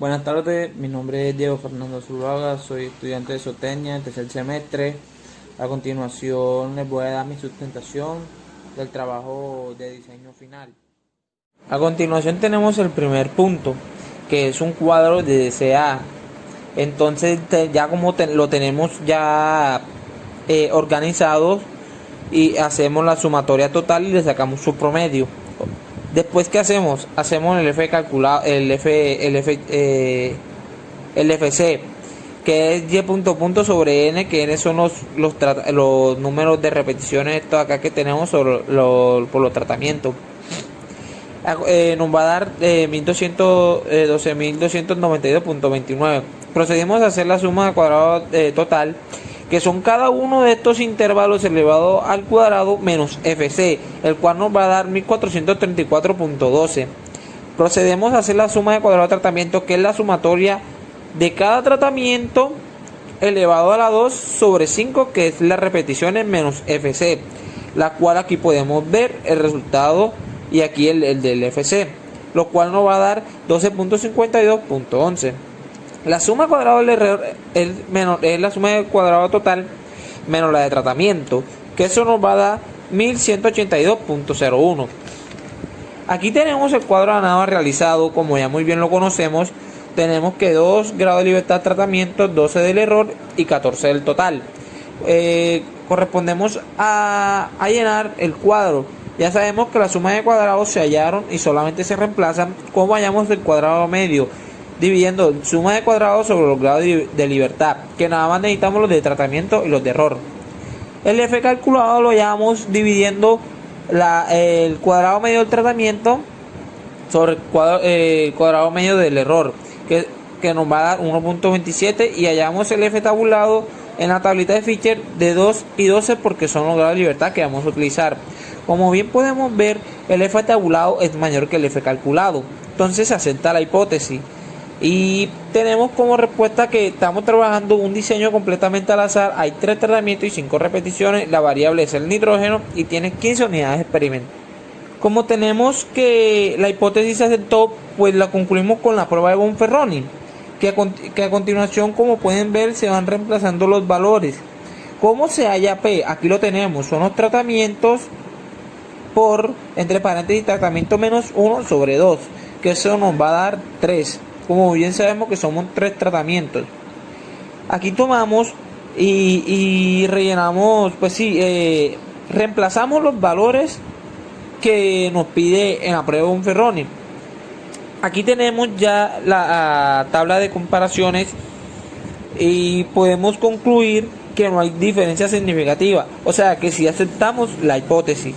Buenas tardes, mi nombre es Diego Fernando Zuluaga, soy estudiante de Zootecnia, tercer semestre. A continuación les voy a dar mi sustentación del trabajo de diseño final. A continuación tenemos el primer punto, que es un cuadro de DCA. Entonces ya como lo tenemos ya organizado y hacemos la sumatoria total y le sacamos su promedio. Después, ¿qué hacemos? Hacemos el F calculado, el FC, que es y punto sobre n, que n son los números de repeticiones estos acá que tenemos por los tratamientos. Nos va a dar 1292.29. Procedimos a hacer la suma de cuadrado total, que son cada uno de estos intervalos elevado al cuadrado menos FC, el cual nos va a dar 1434.12. Procedemos a hacer la suma de cuadrado de tratamiento, que es la sumatoria de cada tratamiento elevado a la 2 sobre 5, que es las repeticiones menos FC, la cual aquí podemos ver el resultado y aquí el del FC, lo cual nos va a dar 12.52.11. La suma cuadrada del error es la suma de cuadrado total menos la de tratamiento, que eso nos va a dar 1182.01. Aquí tenemos el cuadro de ANAVA realizado, como ya muy bien lo conocemos. Tenemos que 2 grados de libertad de tratamiento, 12 del error y 14 del total. Correspondemos a llenar el cuadro. Ya sabemos que la suma de cuadrados se hallaron y solamente se reemplazan como hallamos del cuadrado medio, dividiendo suma de cuadrados sobre los grados de libertad, que nada más necesitamos los de tratamiento y los de error. El F calculado lo llevamos dividiendo el cuadrado medio del tratamiento sobre el cuadrado medio del error, que nos va a dar 1.27, y hallamos el F tabulado en la tablita de Fisher de 2 y 12, porque son los grados de libertad que vamos a utilizar. Como bien podemos ver, el F tabulado es mayor que el F calculado, entonces se acepta la hipótesis. Y tenemos como respuesta que estamos trabajando un diseño completamente al azar. Hay 3 tratamientos y 5 repeticiones. La variable es el nitrógeno y tiene 15 unidades de experimento. Como tenemos que la hipótesis se aceptó, pues la concluimos con la prueba de Bonferroni, que a continuación, como pueden ver, se van reemplazando los valores. ¿Cómo se halla P? Aquí lo tenemos, son los tratamientos por, entre paréntesis, tratamiento menos 1 sobre 2, que eso nos va a dar 3. Como bien sabemos que somos 3 tratamientos. Aquí tomamos y rellenamos, pues sí, reemplazamos los valores que nos pide en la prueba de Bonferroni. Aquí tenemos ya la tabla de comparaciones y podemos concluir que no hay diferencia significativa, o sea que si aceptamos la hipótesis.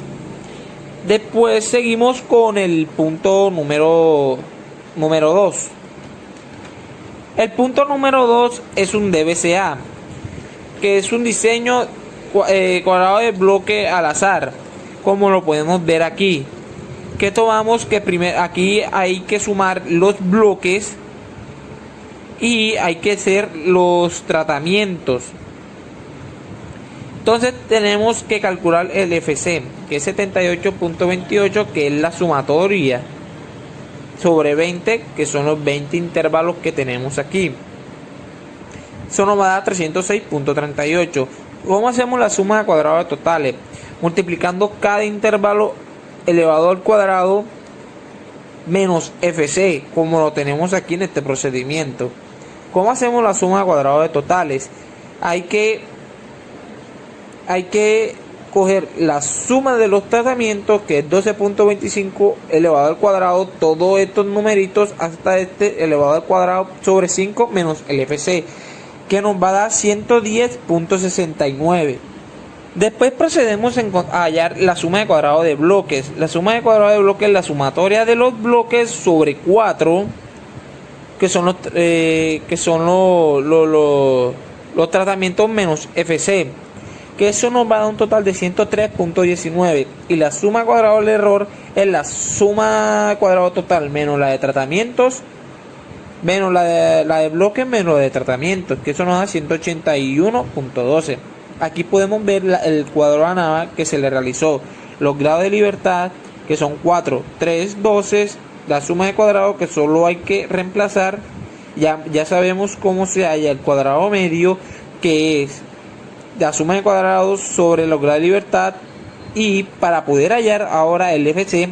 Después seguimos con el punto número 2. El punto número 2 es un DBCA, que es un diseño cuadrado de bloque al azar, como lo podemos ver aquí. Que tomamos que primero aquí hay que sumar los bloques y hay que hacer los tratamientos. Entonces tenemos que calcular el FC, que es 78.28, que es la sumatoria sobre 20, que son los 20 intervalos que tenemos aquí. Eso nos va a dar 306.38. ¿Cómo hacemos la suma de cuadrados totales? Multiplicando cada intervalo elevado al cuadrado menos FC, como lo tenemos aquí en este procedimiento. ¿Cómo hacemos la suma de cuadrados de totales? Hay que coger la suma de los tratamientos, que es 12.25 elevado al cuadrado, todos estos numeritos hasta este elevado al cuadrado sobre 5 menos el FC, que nos va a dar 110.69. Después procedemos a hallar la suma de cuadrado de bloques. La suma de cuadrado de bloques es la sumatoria de los bloques sobre 4, que son los tratamientos menos FC, que eso nos va a dar un total de 103.19. Y la suma cuadrada del error es la suma cuadrada total menos la de tratamientos menos la de bloques menos la de tratamientos, que eso nos da 181.12. Aquí podemos ver el cuadro de ANAVA que se le realizó, los grados de libertad, que son 4, 3, 12, la suma de cuadrados que solo hay que reemplazar, Ya sabemos cómo se halla el cuadrado medio, que es la suma de cuadrados sobre los grados de libertad. Y para poder hallar ahora el FC,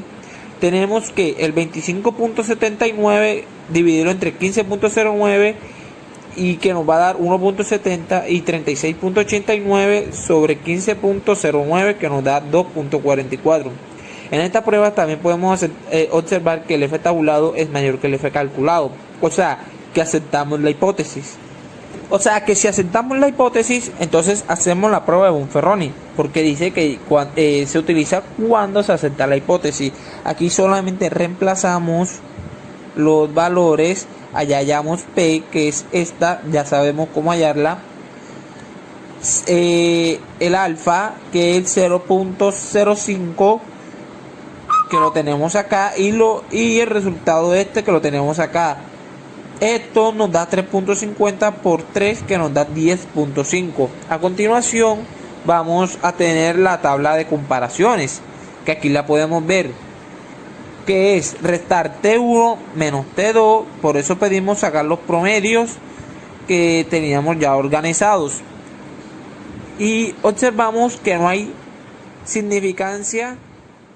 tenemos que el 25.79 dividirlo entre 15.09 y que nos va a dar 1.70, y 36.89 sobre 15.09 que nos da 2.44. En esta prueba también podemos observar que el F tabulado es mayor que el F calculado, o sea que aceptamos la hipótesis. O sea que si aceptamos la hipótesis, entonces hacemos la prueba de Bonferroni, porque dice que se utiliza cuando se acepta la hipótesis. Aquí solamente reemplazamos los valores, allá hallamos P, que es esta, ya sabemos cómo hallarla. El alfa, que es 0.05, que lo tenemos acá, y el resultado de este, que lo tenemos acá. Esto nos da 3.50 por 3, que nos da 10.5. A continuación vamos a tener la tabla de comparaciones, que aquí la podemos ver, que es restar T1 menos T2. Por eso pedimos sacar los promedios que teníamos ya organizados. Y observamos que no hay significancia,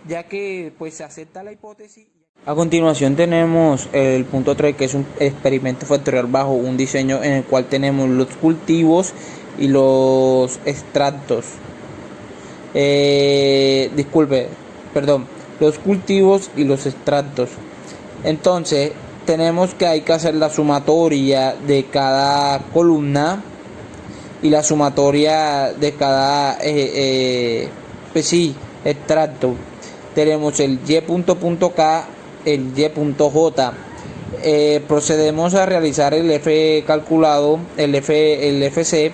ya que pues se acepta la hipótesis. A continuación tenemos el punto 3, que es un experimento factorial bajo un diseño en el cual tenemos los cultivos y los extractos. Los cultivos y los extractos. Entonces tenemos que hay que hacer la sumatoria de cada columna y la sumatoria de cada extracto. Tenemos el y.k, el y.j. Procedemos a realizar el F calculado, el FC,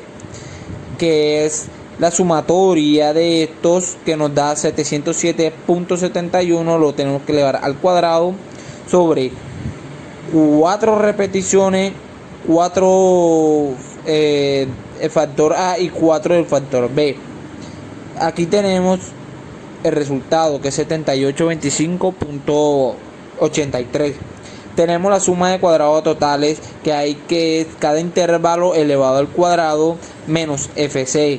que es la sumatoria de estos, que nos da 707.71. Lo tenemos que elevar al cuadrado sobre 4 repeticiones, 4 el factor A y 4 del factor B. Aquí tenemos el resultado, que es 7825.83. Tenemos la suma de cuadrados totales, que es cada intervalo elevado al cuadrado menos FC,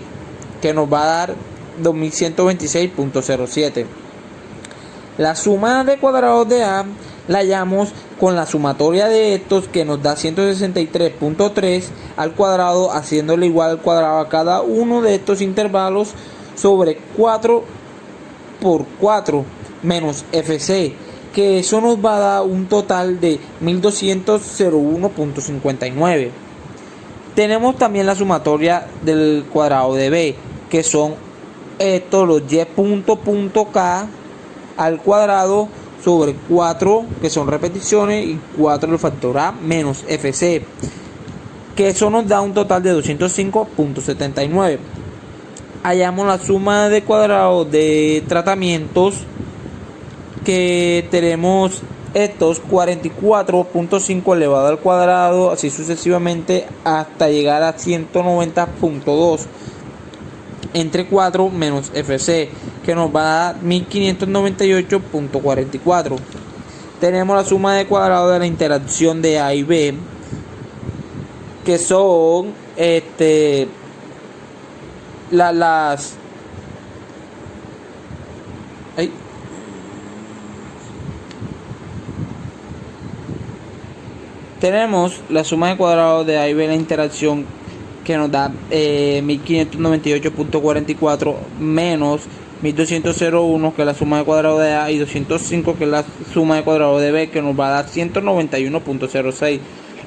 que nos va a dar 2126.07. La suma de cuadrados de A la hallamos con la sumatoria de estos, que nos da 163.3 al cuadrado, haciéndole igual al cuadrado a cada uno de estos intervalos sobre 4 por 4 menos FC, que eso nos va a dar un total de 1201.59. Tenemos también la sumatoria del cuadrado de B, que son estos, los y.k al cuadrado sobre 4, que son repeticiones, y 4 del factor A menos FC, que eso nos da un total de 205.79. Hallamos la suma de cuadrados de tratamientos, que tenemos estos 44.5 elevado al cuadrado, así sucesivamente hasta llegar a 190.2 entre 4 menos FC, que nos va a dar 1598.44. Tenemos la suma de cuadrados de la interacción de A y B, que son tenemos la suma de cuadrados de A y B, la interacción, que nos da 1598.44 menos 1201, que es la suma de cuadrado de A, y 205, que es la suma de cuadrado de B, que nos va a dar 191.06.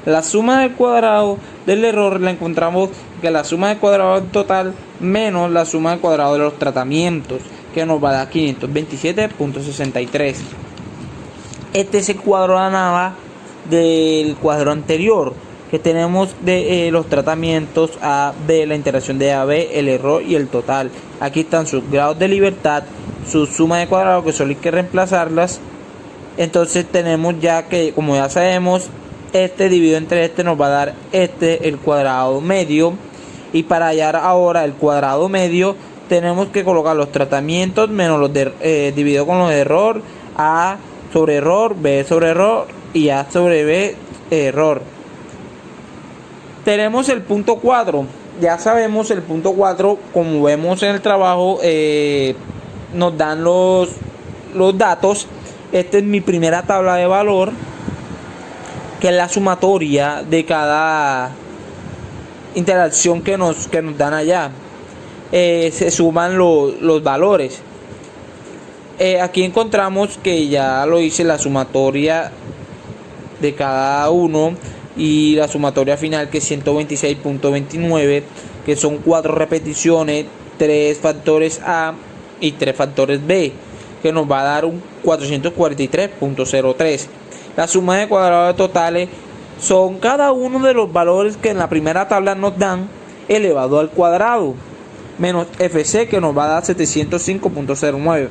La suma de cuadrado del error la encontramos que la suma de cuadrado total menos la suma de cuadrado de los tratamientos, que nos va a dar 527.63. Este es el cuadro de ANAVA del cuadro anterior, que tenemos de los tratamientos A, B, la interacción de A, B, el error y el total. Aquí están sus grados de libertad, su suma de cuadrados, que solo hay que reemplazarlas. Entonces tenemos ya que, como ya sabemos, este dividido entre este nos va a dar el cuadrado medio. Y para hallar ahora el cuadrado medio, tenemos que colocar los tratamientos menos los dividido con los de error, A sobre error, B sobre error y A sobre B error. Tenemos el punto 4. Ya sabemos el punto 4, como vemos en el trabajo, nos dan los datos. Esta es mi primera tabla de valor, que es la sumatoria de cada interacción que nos dan allá. Se suman los valores. Aquí encontramos que ya lo hice, la sumatoria de cada uno y la sumatoria final, que es 126.29, que son 4 repeticiones, 3 factores A y 3 factores B, que nos va a dar un 443.03. La suma de cuadrados totales son cada uno de los valores que en la primera tabla nos dan elevado al cuadrado, menos FC, que nos va a dar 705.09.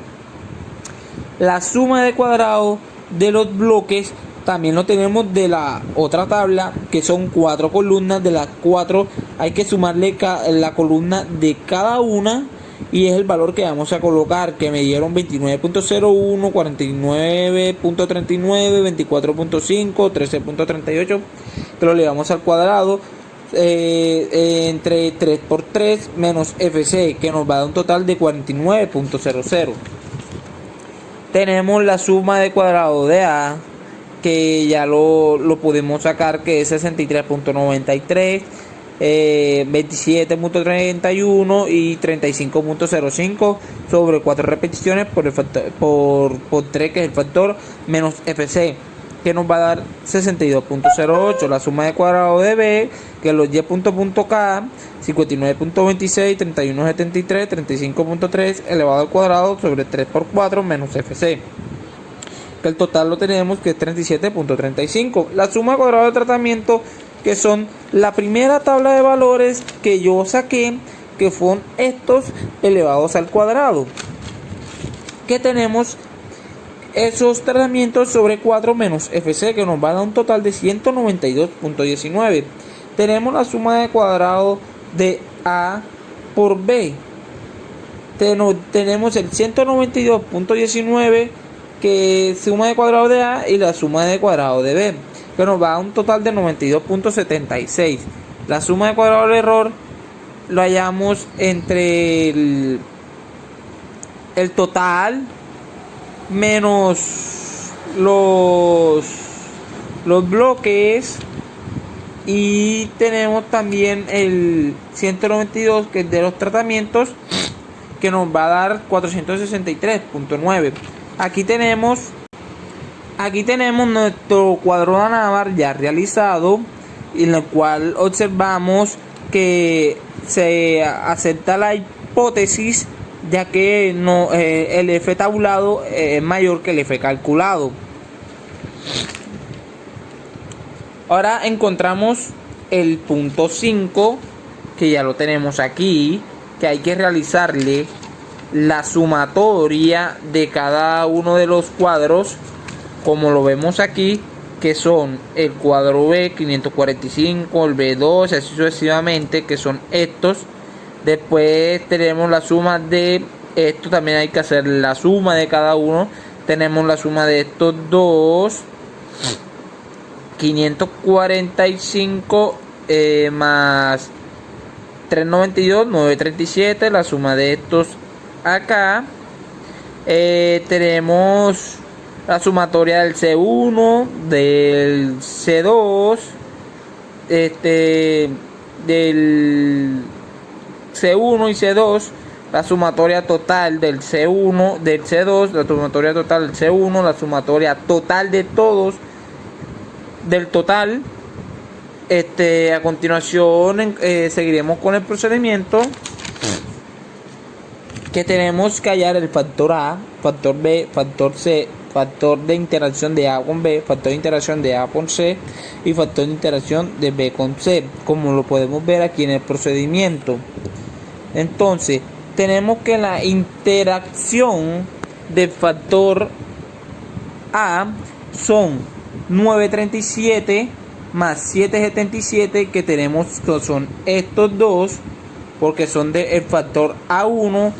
La suma de cuadrados de los bloques también lo tenemos de la otra tabla, que son 4 columnas. De las 4 hay que sumarle la columna de cada una, y es el valor que vamos a colocar, que me dieron 29.01, 49.39, 24.5, 13.38, que lo elevamos al cuadrado, entre 3 por 3 menos FC, que nos va a dar un total de 49.00. Tenemos la suma de cuadrado de A, que ya lo podemos sacar, que es 63.93, 27.31 y 35.05 sobre 4 repeticiones por 3, que es el factor, menos FC, que nos va a dar 62.08. La suma de cuadrado de B, que es los y.k, 59.26, 31.73, 35.3 elevado al cuadrado sobre 3 por 4 menos FC, que el total lo tenemos, que es 37.35. La suma de cuadrado de tratamiento, que son la primera tabla de valores que yo saqué, que fueron estos elevados al cuadrado, que tenemos esos tratamientos sobre 4 menos FC, que nos va a dar un total de 192.19. Tenemos la suma de cuadrado de A por B. Tenemos el 192.19, que es suma de cuadrado de A, y la suma de cuadrado de B, que nos va a un total de 92.76. La suma de cuadrado del error lo hallamos entre el total menos los bloques, y tenemos también el 192, que es de los tratamientos, que nos va a dar 463.9. Aquí tenemos nuestro cuadro de Navar ya realizado, en el cual observamos que se acepta la hipótesis, ya que el F tabulado es mayor que el F calculado. Ahora encontramos el punto 5, que ya lo tenemos aquí, que hay que realizarle la sumatoria de cada uno de los cuadros, como lo vemos aquí, que son el cuadro B 545, el B2, así sucesivamente, que son estos. Después tenemos la suma de esto, también hay que hacer la suma de cada uno. Tenemos la suma de estos dos, 545 más 392, 937, la suma de estos acá. Tenemos la sumatoria del C1, del C2, del C1 y C2, la sumatoria total del C1, del C2, la sumatoria total del C1, la sumatoria total de todos del total. A continuación seguiremos con el procedimiento, que tenemos que hallar el factor A, factor B, factor C, factor de interacción de A con B, factor de interacción de A con C y factor de interacción de B con C, como lo podemos ver aquí en el procedimiento. Entonces tenemos que la interacción del factor A son 937 más 777, que tenemos que son estos dos, porque son del factor A1,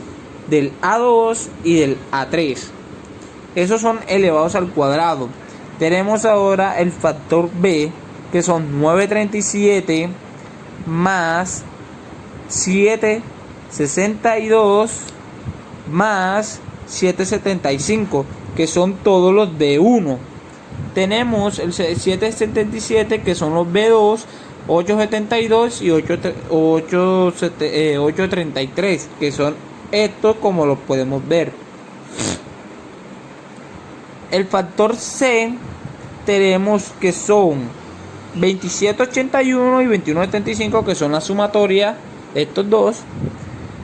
del A2 y del A3. Esos son elevados al cuadrado. Tenemos ahora el factor B, que son 937 más 762 más 775, que son todos los B1. Tenemos el 777, que son los B2, 872 y 833, que son estos, como los podemos ver. El factor C tenemos que son 2781 y 2175, que son la sumatoria de estos dos.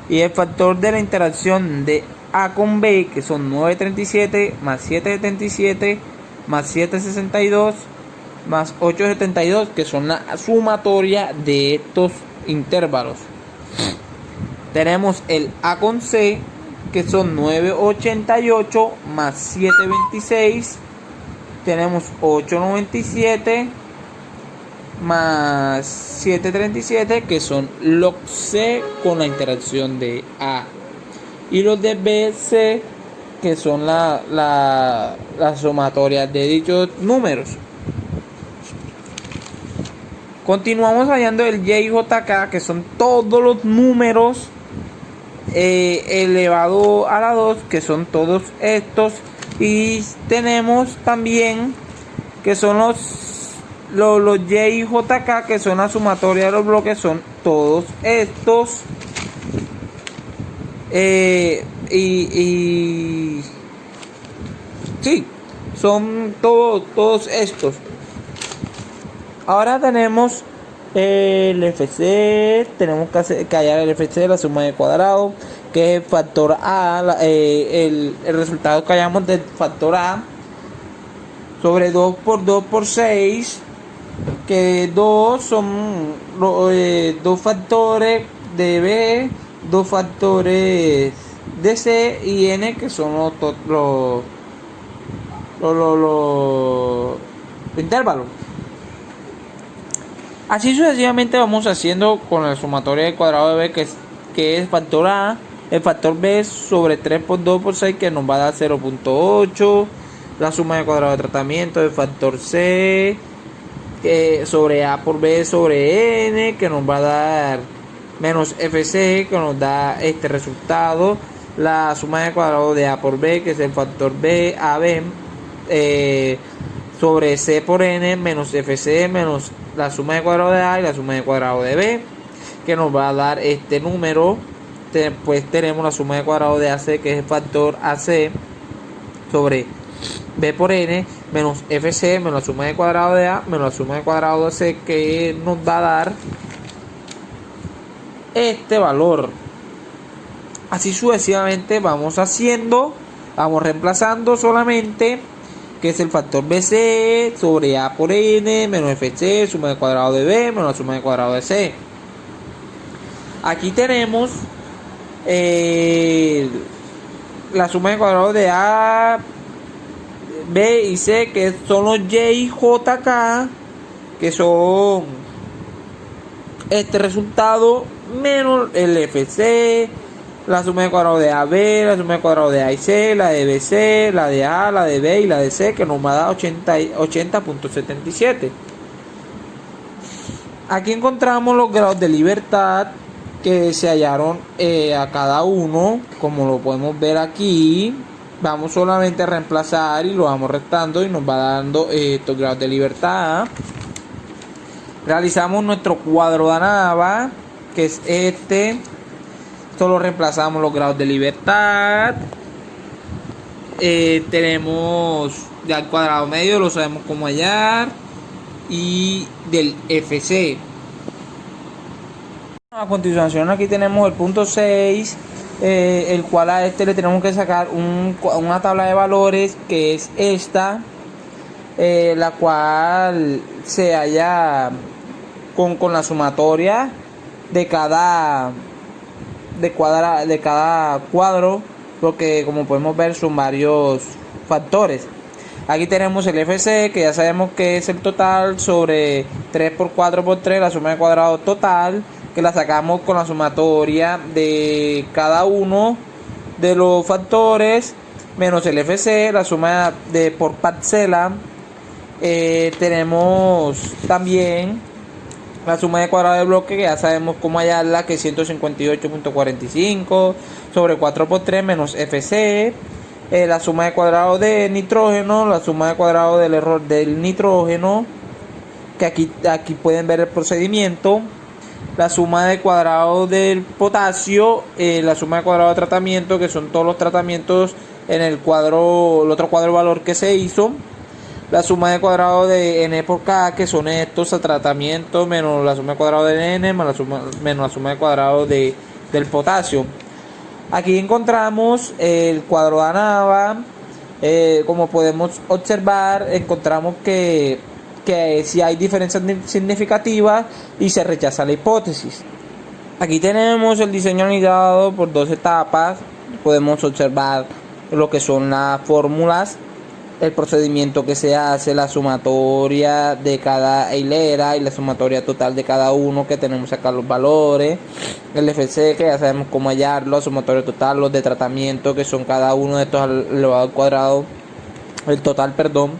Y el factor de la interacción de A con B, que son 937 más 777 más 762 más 872, que son la sumatoria de estos intervalos. Tenemos el A con C, que son 988 más 726. Tenemos 897 más 737, que son log C con la interacción de A. Y los de BC, que son la sumatoria de dichos números. Continuamos hallando el Y y JK, que son todos los números elevado a la 2, que son todos estos. Y tenemos también que son los Y y JK, que son la sumatoria de los bloques, son todos estos. Sí, son todos estos. Ahora tenemos el FC, tenemos que hallar el FC, la suma de cuadrado, que es el factor A, el resultado que hallamos del factor A sobre 2 por 2 por 6, que 2 son 2 factores de B, 2 factores de C y N, que son los intervalos. Así sucesivamente vamos haciendo con la sumatoria del cuadrado de B, que es factor A, el factor B sobre 3 por 2 por 6, que nos va a dar 0.8, la suma de cuadrado de tratamiento del factor C, sobre A por B sobre N, que nos va a dar menos FC, que nos da este resultado, la suma de cuadrado de A por B, que es el factor B, AB, sobre C por N menos FC menos la suma de cuadrado de A y la suma de cuadrado de B, que nos va a dar este número. Pues tenemos la suma de cuadrado de AC, que es el factor AC sobre B por N menos FC menos la suma de cuadrado de A menos la suma de cuadrado de C, que nos va a dar este valor. Así sucesivamente vamos haciendo, vamos reemplazando solamente, que es el factor BC sobre A por N menos FC, suma de cuadrado de B menos la suma de cuadrado de C. Aquí tenemos la suma de cuadrado de A, B y C, que son los Y y JK, que son este resultado menos el FC, la suma de cuadrado de AB, la suma de cuadrado de A y C, la de BC, la de A, la de B y la de C, que nos va a dar 80.77. Aquí encontramos los grados de libertad que se hallaron a cada uno, como lo podemos ver aquí. Vamos solamente a reemplazar y lo vamos restando y nos va dando estos grados de libertad. Realizamos nuestro cuadro de ANAVA, que es este. Solo reemplazamos los grados de libertad. Tenemos ya el cuadrado medio, lo sabemos cómo hallar. Y del FC. A continuación aquí tenemos el punto 6, el cual a este le tenemos que sacar una tabla de valores, que es esta, la cual se halla con la sumatoria de cada cuadro, porque como podemos ver son varios factores. Aquí tenemos el FC, que ya sabemos que es el total sobre 3 por 4 por 3, la suma de cuadrado total, que la sacamos con la sumatoria de cada uno de los factores, menos el FC, la suma de por parcela. Tenemos también La suma de cuadrado de bloque, que ya sabemos cómo hallarla, que es 158.45 sobre 4 por 3 menos FC. La suma de cuadrado de nitrógeno, la suma de cuadrado del error del nitrógeno, que aquí pueden ver el procedimiento. La suma de cuadrado del potasio, la suma de cuadrado de tratamiento, que son todos los tratamientos en el otro cuadro valor que se hizo. La suma de cuadrado de n por k, que son estos tratamientos, menos la suma de cuadrado de n, menos la suma de cuadrado del potasio. Aquí encontramos el cuadro de ANAVA. Como podemos observar, encontramos que si hay diferencias significativas y se rechaza la hipótesis. Aquí tenemos el diseño anidado por dos etapas. Podemos observar lo que son las fórmulas, el procedimiento que se hace, la sumatoria de cada hilera y la sumatoria total de cada uno, que tenemos acá los valores, el FC, que ya sabemos cómo hallarlo, la sumatoria total, los de tratamiento, que son cada uno de estos elevado al cuadrado, el total, perdón,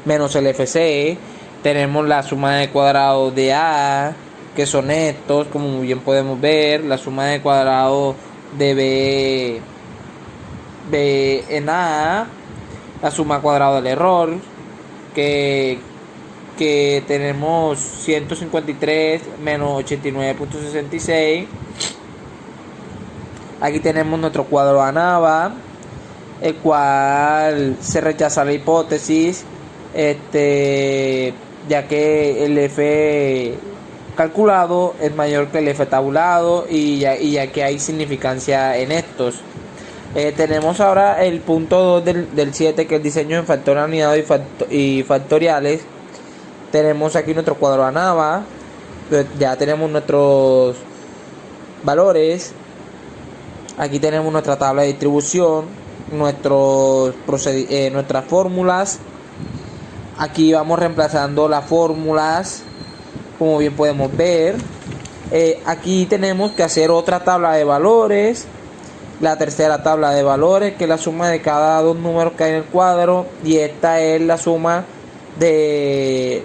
menos el FC. Tenemos la suma de cuadrado de A, que son estos, como muy bien podemos ver, la suma de cuadrado de B en A, la suma cuadrado del error, que tenemos 153 menos 89.66. Aquí tenemos nuestro cuadro ANAVA, el cual se rechaza la hipótesis, ya que el F calculado es mayor que el F tabulado, y ya que hay significancia en estos. Tenemos ahora el punto 2 del 7, que es el diseño en factores anidados y factoriales. Tenemos aquí nuestro cuadro ANAVA. Ya tenemos nuestros valores. Aquí tenemos nuestra tabla de distribución, nuestras fórmulas. Aquí vamos reemplazando las fórmulas, como bien podemos ver. Aquí tenemos que hacer otra tabla de valores, la tercera tabla de valores, que es la suma de cada dos números que hay en el cuadro, y esta es la suma de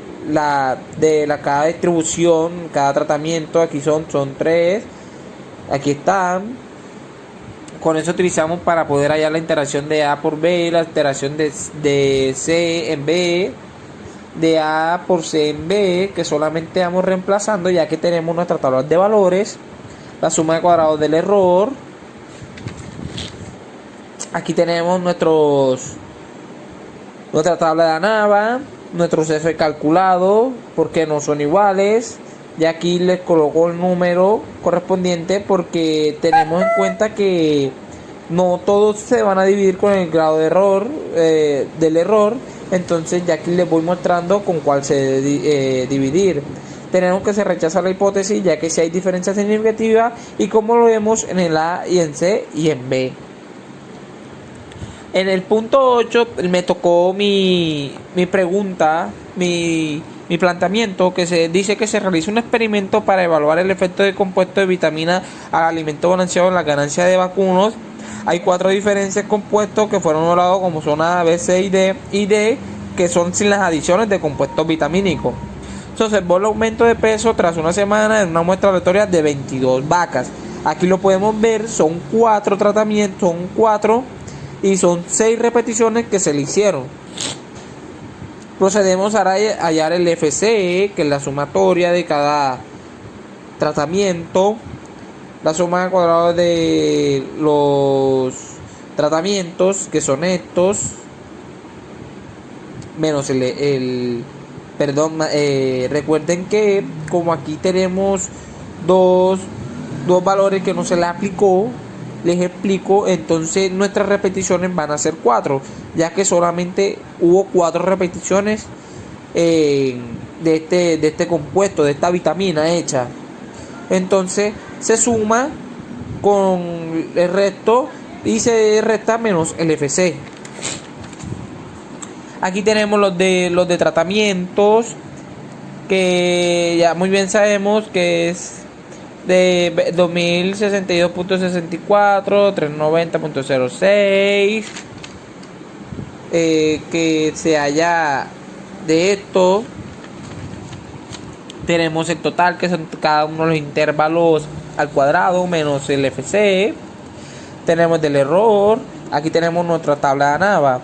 cada distribución, cada tratamiento. Aquí son 3, aquí están. Con eso utilizamos para poder hallar la interacción de A por B, la interacción de C en B, de A por C en B, que solamente vamos reemplazando, ya que tenemos nuestra tabla de valores, la suma de cuadrados del error. Aquí tenemos nuestra tabla de ANAVA, nuestros F calculados, porque no son iguales. Y aquí les coloco el número correspondiente, porque tenemos en cuenta que no todos se van a dividir con el grado de error del error. Entonces ya aquí les voy mostrando con cuál se debe dividir. Tenemos que se rechaza la hipótesis, ya que si hay diferencias significativas, y como lo vemos en el A y en C y en B. En el punto 8 me tocó mi pregunta, mi planteamiento, que se dice que se realiza un experimento para evaluar el efecto de compuesto de vitamina al alimento balanceado en la ganancia de vacunos. Hay 4 diferentes compuestos que fueron evaluados, como son A, B, C y D, que son sin las adiciones de compuestos vitamínicos. Se observó el aumento de peso tras una semana en una muestra aleatoria de 22 vacas. Aquí lo podemos ver, son 4 tratamientos, son 4 y son 6 repeticiones que se le hicieron. Procedemos a hallar el FC, que es la sumatoria de cada tratamiento, la suma de cuadrados de los tratamientos, que son estos, menos recuerden que como aquí tenemos dos valores que no se le aplicó, les explico, entonces nuestras repeticiones van a ser 4, ya que solamente hubo 4 repeticiones de este compuesto, de esta vitamina hecha. Entonces se suma con el resto y se resta menos el FC. Aquí tenemos los de tratamientos, que ya muy bien sabemos que es de 2062.64, 390.06, que se halla de esto. Tenemos el total, que son cada uno de los intervalos al cuadrado menos el FC. Tenemos del error. Aquí tenemos nuestra tabla de ANAVA,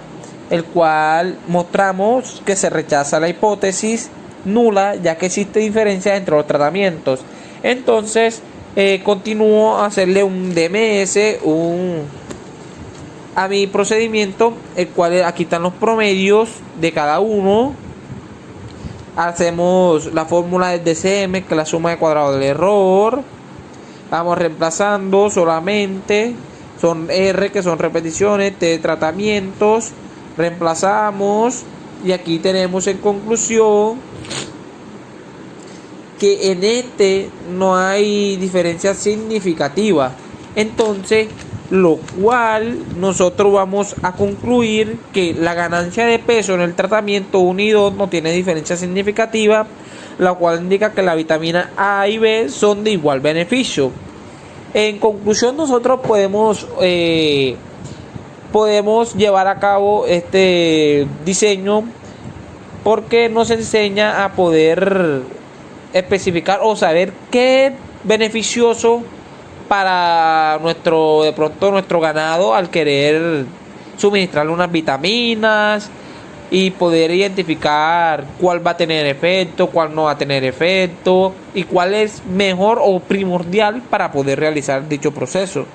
el cual mostramos que se rechaza la hipótesis nula, ya que existe diferencia entre los tratamientos. Entonces continúo a hacerle un DMS a mi procedimiento, el cual aquí están los promedios de cada uno. Hacemos la fórmula del DCM, que es la suma de cuadrado del error. Vamos reemplazando solamente, son R, que son repeticiones, T de tratamientos, reemplazamos, y aquí tenemos en conclusión que en este no hay diferencia significativa. Entonces, lo cual nosotros vamos a concluir que la ganancia de peso en el tratamiento 1 y 2 no tiene diferencia significativa, la cual indica que la vitamina A y B son de igual beneficio. En conclusión, nosotros podemos llevar a cabo este diseño porque nos enseña a poder especificar o saber qué es beneficioso para nuestro ganado al querer suministrarle unas vitaminas y poder identificar cuál va a tener efecto, cuál no va a tener efecto y cuál es mejor o primordial para poder realizar dicho proceso.